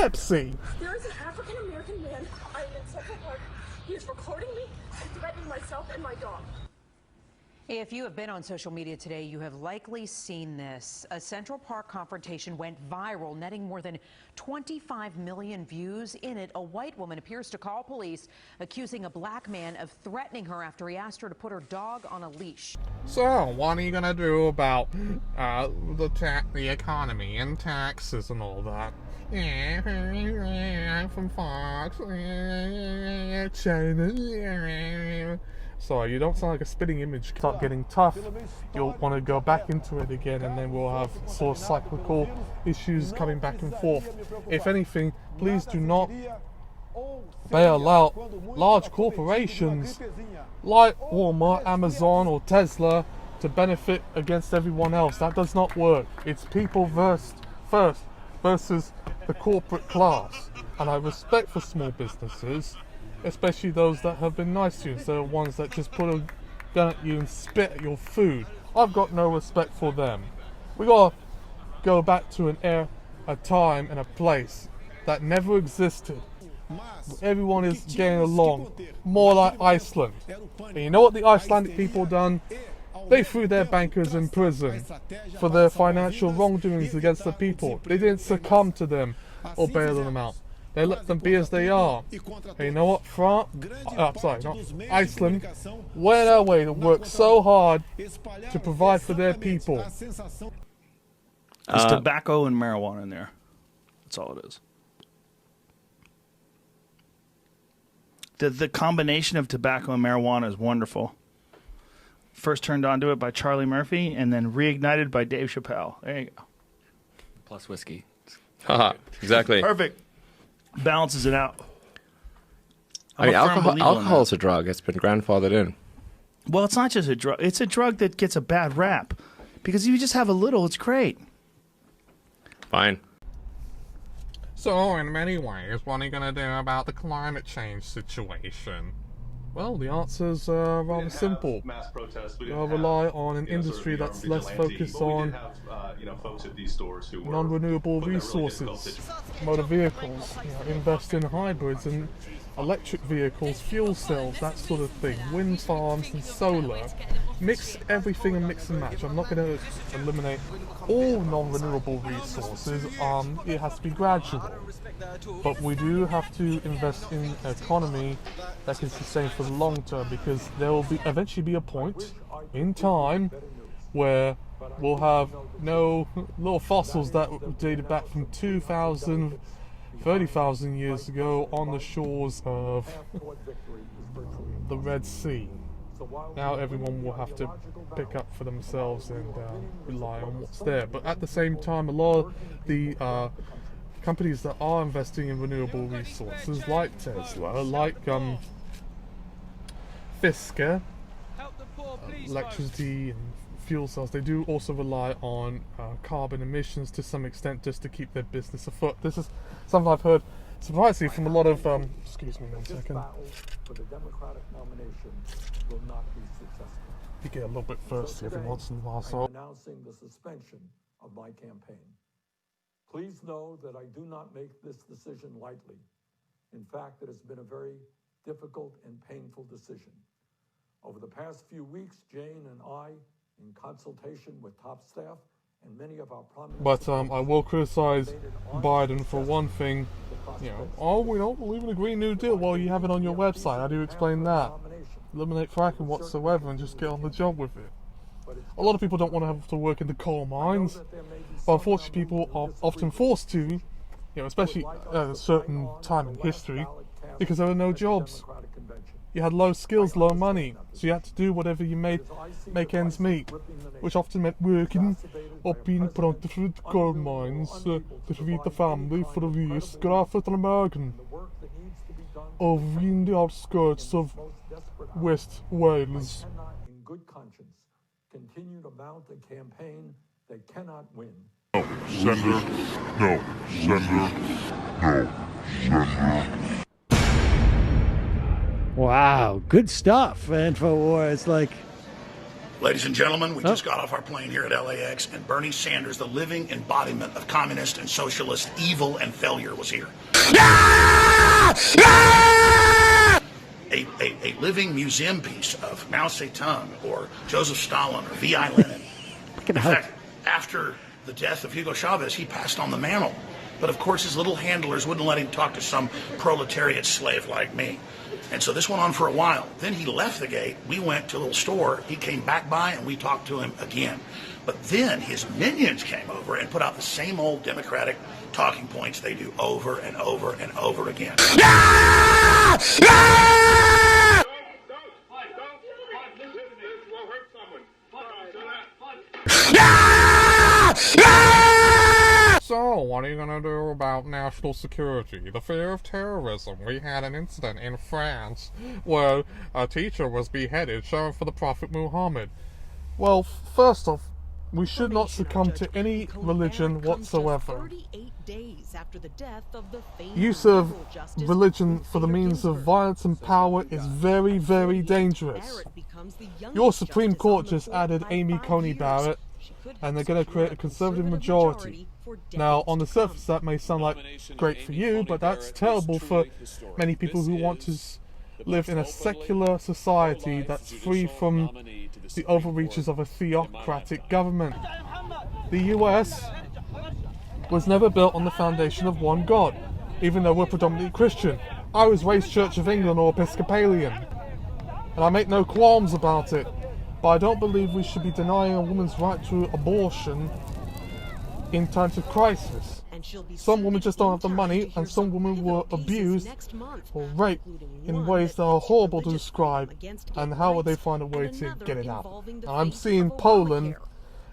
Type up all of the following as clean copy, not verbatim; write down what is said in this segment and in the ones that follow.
Pepsi. There is an African-American man. I am in Central Park. He is recording me and threatening myself and my dog. If you have been on social media today, you have likely seen this. A Central Park confrontation went viral, netting more than 25 million views. In it, a white woman appears to call police, accusing a black man of threatening her after he asked her to put her dog on a leash. So, what are you gonna do about the economy and taxes and all that? I'm from Fox. China. Sorry, you don't sound like a spitting image. Start getting tough, you'll want to go back into it again, and then we'll have sort of cyclical issues coming back and forth. If anything, please do not bail out large corporations like Walmart, Amazon, or Tesla to benefit against everyone else. That does not work. It's people first versus the corporate class. And I respect for small businesses, especially those that have been nice to you, instead of ones that just put a gun at you and spit at your food. I've got no respect for them. We gotta go back to a time and a place that never existed. Everyone is getting along, more like Iceland. And you know what the Icelandic people done? They threw their bankers in prison for their financial wrongdoings against the people. They didn't succumb to them or bail them out. They let them be as they are. And you know what? Iceland went their way to work so hard to provide for their people. There's tobacco and marijuana in there. That's all it is. The combination of tobacco and marijuana is wonderful. First turned onto it by Charlie Murphy, and then reignited by Dave Chappelle. There you go. Plus whiskey. Haha, exactly. Perfect. Balances it out. I mean, alcohol is a drug. It's been grandfathered in. Well, it's not just a drug. It's a drug that gets a bad rap. Because if you just have a little, it's great. Fine. So, in many ways, what are you going to do about the climate change situation? Well, the answer's rather simple. Mass protests. They'll rely on an industry that's less focused on non-renewable resources, motor vehicles, invest in hybrids and electric vehicles, fuel cells, that sort of thing, wind farms and solar. Mix everything and mix and match. I'm not going to eliminate all non-renewable resources. It has to be gradual. But we do have to invest in an economy that can sustain for the long term, because there will eventually be a point in time where we'll have no little fossils that dated back from 2,000, 30,000 years ago on the shores of the Red Sea. Now everyone will have to pick up for themselves and rely on what's there. But at the same time, a lot of the companies that are investing in renewable resources, like Tesla, like Fisker, electricity and fuel cells, they do also rely on carbon emissions to some extent, just to keep their business afoot. This is something I've heard surprisingly from a lot of excuse me 1 second. You get a little bit thirsty every once in a while, so announcing the suspension of my campaign. Please know that I do not make this decision lightly. In fact, it has been a very difficult and painful decision. Over the past few weeks, Jane and I, in consultation with top staff and many of our prominent... But I will criticize Biden for one thing. Oh, we don't believe in a Green New Deal. Well, you have it on your website. How do you explain that? Eliminate fracking whatsoever and just get on the job with it. A lot of people don't want to have to work in the coal mines, but unfortunately people are often forced to, especially at a certain time in history, because there are no jobs. You had low skills, low money, so you had to do whatever you make ends meet, which often meant working or being put on different coal mines to feed the family for the risk of African American, or in the outskirts of West Wales. In good conscience, continue to mount a campaign that cannot win. No, Senator. No, Senator. No, Senator. Wow, good stuff, InfoWars. Ladies and gentlemen, we just got off our plane here at LAX, and Bernie Sanders, the living embodiment of communist and socialist evil and failure, was here. A living museum piece of Mao Zedong or Joseph Stalin or V.I. Lenin. In fact, after the death of Hugo Chavez, he passed on the mantle. But of course, his little handlers wouldn't let him talk to some proletariat slave like me. And so this went on for a while. Then he left the gate. We went to a little store. He came back by and we talked to him again. But then his minions came over and put out the same old Democratic talking points they do over and over and over again. So, what are you gonna do about national security? The fear of terrorism. We had an incident in France where a teacher was beheaded showing for the Prophet Muhammad. Well, first off, we should not succumb to any religion whatsoever. Use of religion for the means of violence and power is very, very dangerous. Your Supreme Court just added Amy Coney Barrett, and they're going to create a conservative majority. Now, on the surface, that may sound like great for you, but that's terrible for many people who want to live in a secular society that's free from the overreaches of a theocratic government. The US was never built on the foundation of one God, even though we're predominantly Christian. I was raised Church of England or Episcopalian, and I make no qualms about it, but I don't believe we should be denying a woman's right to abortion in times of crisis. Some women just don't have the money, and some women were abused or raped in ways that are horrible to describe, and how would they find a way to get it out? And I'm seeing Poland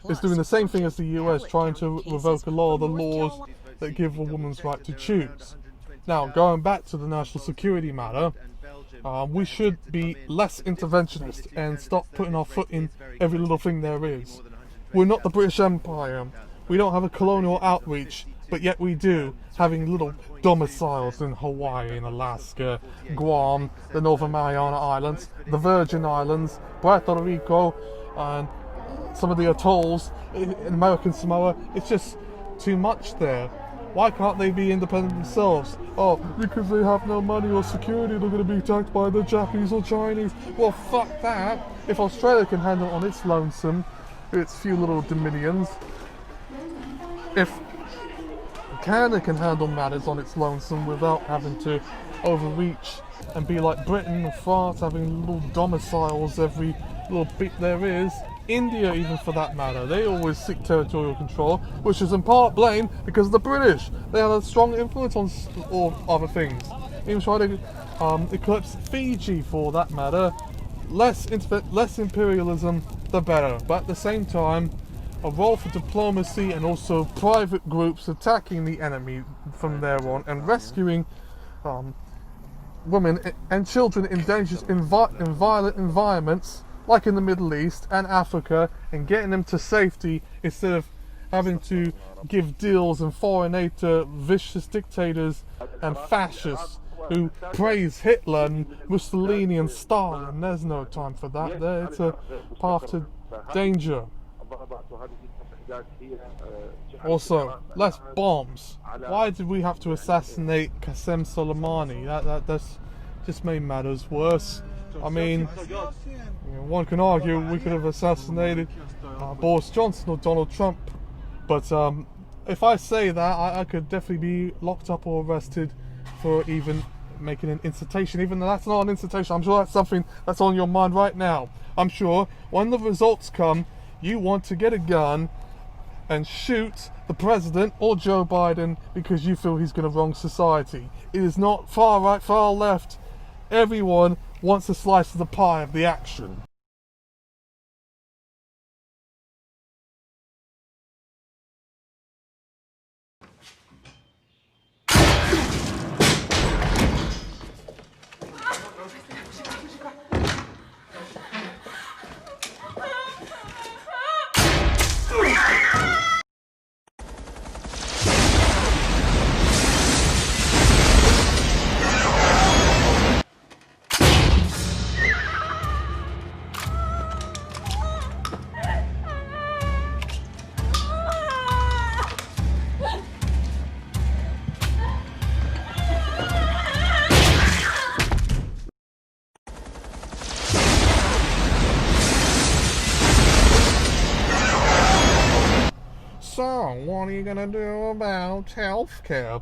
is doing the same thing as the US, trying to revoke a lot of the laws that give a woman's right to choose. Now, going back to the national security matter, we should be less interventionist and stop putting our foot in every little thing there is. We're not the British Empire. We don't have a colonial outreach, but yet we do, having little domiciles in Hawaii and Alaska, Guam, the Northern Mariana Islands, the Virgin Islands, Puerto Rico, and some of the atolls in American Samoa. It's just too much there. Why can't they be independent themselves? Oh, because they have no money or security, they're going to be attacked by the Japanese or Chinese. Well, fuck that. If Australia can handle it on its lonesome, its few little dominions, if Canada can handle matters on its lonesome without having to overreach and be like Britain and France, having little domiciles every little bit there is, India even for that matter, they always seek territorial control, which is in part blamed because of the British. They had a strong influence on all other things. Even tried to eclipse Fiji for that matter. Less imperialism, the better. But at the same time, a role for diplomacy and also private groups attacking the enemy from there on and rescuing women and children in dangerous in violent environments like in the Middle East and Africa, and getting them to safety instead of having to give deals and foreign aid to vicious dictators and fascists who praise Hitler and Mussolini and Stalin. There's no time for that. It's a path to danger. Also, less bombs. Why did we have to assassinate Qasem Soleimani? That's just made matters worse. I mean, one can argue we could have assassinated Boris Johnson or Donald Trump, but if I say that, I could definitely be locked up or arrested for even making an incitation, even though that's not an incitation. I'm sure that's something that's on your mind right now. I'm sure when the results come, you want to get a gun and shoot the president or Joe Biden because you feel he's going to wrong society. It is not far right, far left. Everyone wants a slice of the pie of the action. what are you gonna do about healthcare